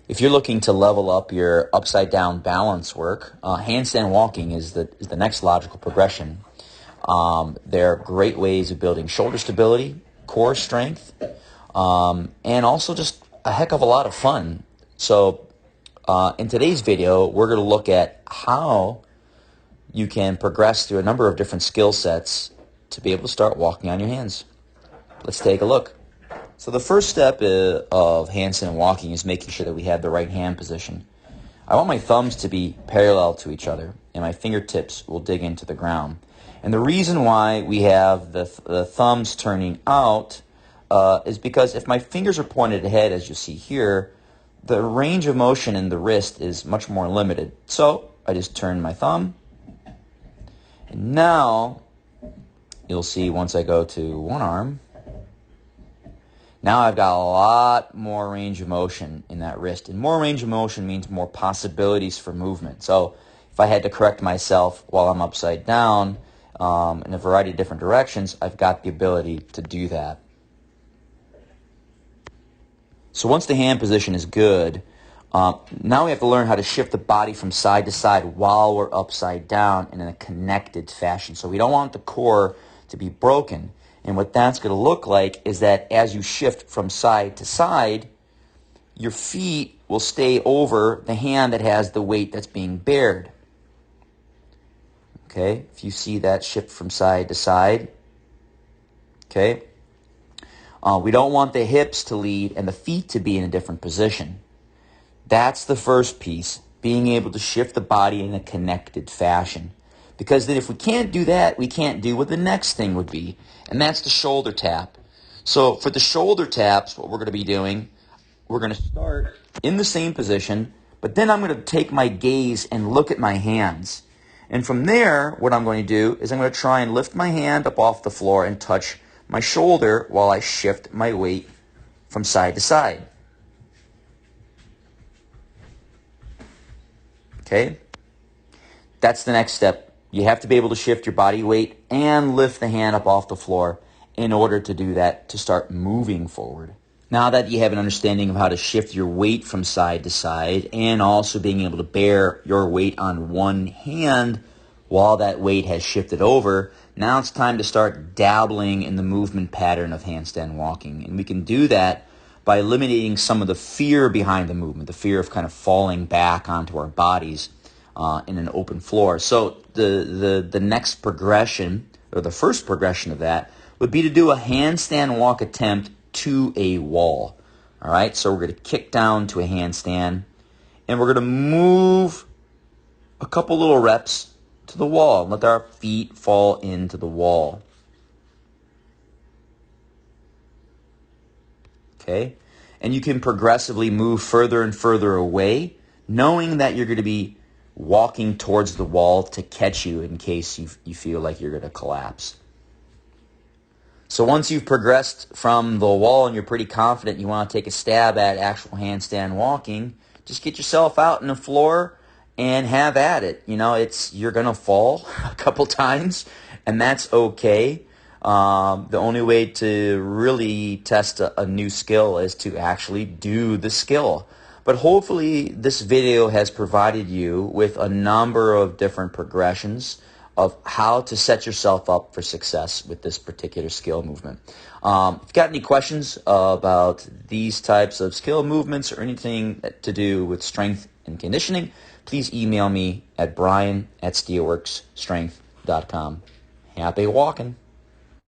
If you're looking to level up your upside down balance work, handstand walking is the next logical progression. They're great ways of building shoulder stability, core strength, and also just a heck of a lot of fun. So in today's video, we're going to look at how you can progress through a number of different skill sets to be able to start walking on your hands. Let's take a look. So the first step of handstand walking is making sure that we have the right hand position. I want my thumbs to be parallel to each other, and my fingertips will dig into the ground. And the reason why we have the thumbs turning out is because if my fingers are pointed ahead, as you see here, the range of motion in the wrist is much more limited. So I just turn my thumb, and now you'll see once I go to one arm, now I've got a lot more range of motion in that wrist. And more range of motion means more possibilities for movement. So if I had to correct myself while I'm upside down in a variety of different directions, I've got the ability to do that. So once the hand position is good, now we have to learn how to shift the body from side to side while we're upside down in a connected fashion. So we don't want the core to be broken. And what that's going to look like is that as you shift from side to side, your feet will stay over the hand that has the weight that's being bared. Okay, if you see that shift from side to side, okay, we don't want the hips to lead and the feet to be in a different position. That's the first piece, being able to shift the body in a connected fashion. Because then if we can't do that, we can't do what the next thing would be, and that's the shoulder tap. So for the shoulder taps, what we're going to be doing, we're going to start in the same position, but then I'm going to take my gaze and look at my hands. And from there, what I'm going to do is I'm going to try and lift my hand up off the floor and touch my shoulder while I shift my weight from side to side. Okay? That's the next step. You have to be able to shift your body weight and lift the hand up off the floor in order to do that, to start moving forward. Now that you have an understanding of how to shift your weight from side to side and also being able to bear your weight on one hand while that weight has shifted over, now it's time to start dabbling in the movement pattern of handstand walking. And we can do that by eliminating some of the fear behind the movement, the fear of kind of falling back onto our bodies in an open floor. So the next progression, or the first progression of that, would be to do a handstand walk attempt to a wall. All right, so we're going to kick down to a handstand, and we're going to move a couple little reps to the wall. Let our feet fall into the wall. Okay, and you can progressively move further and further away, knowing that you're going to be walking towards the wall to catch you in case you feel like you're going to collapse. So once you've progressed from the wall and you're pretty confident you want to take a stab at actual handstand walking, just get yourself out on the floor and have at it. You know, you're going to fall a couple times, and that's okay. The only way to really test a new skill is to actually do the skill. But hopefully this video has provided you with a number of different progressions of how to set yourself up for success with this particular skill movement. If you've got any questions about these types of skill movements or anything to do with strength and conditioning, please email me at brian@steelworksstrength.com. Happy walking.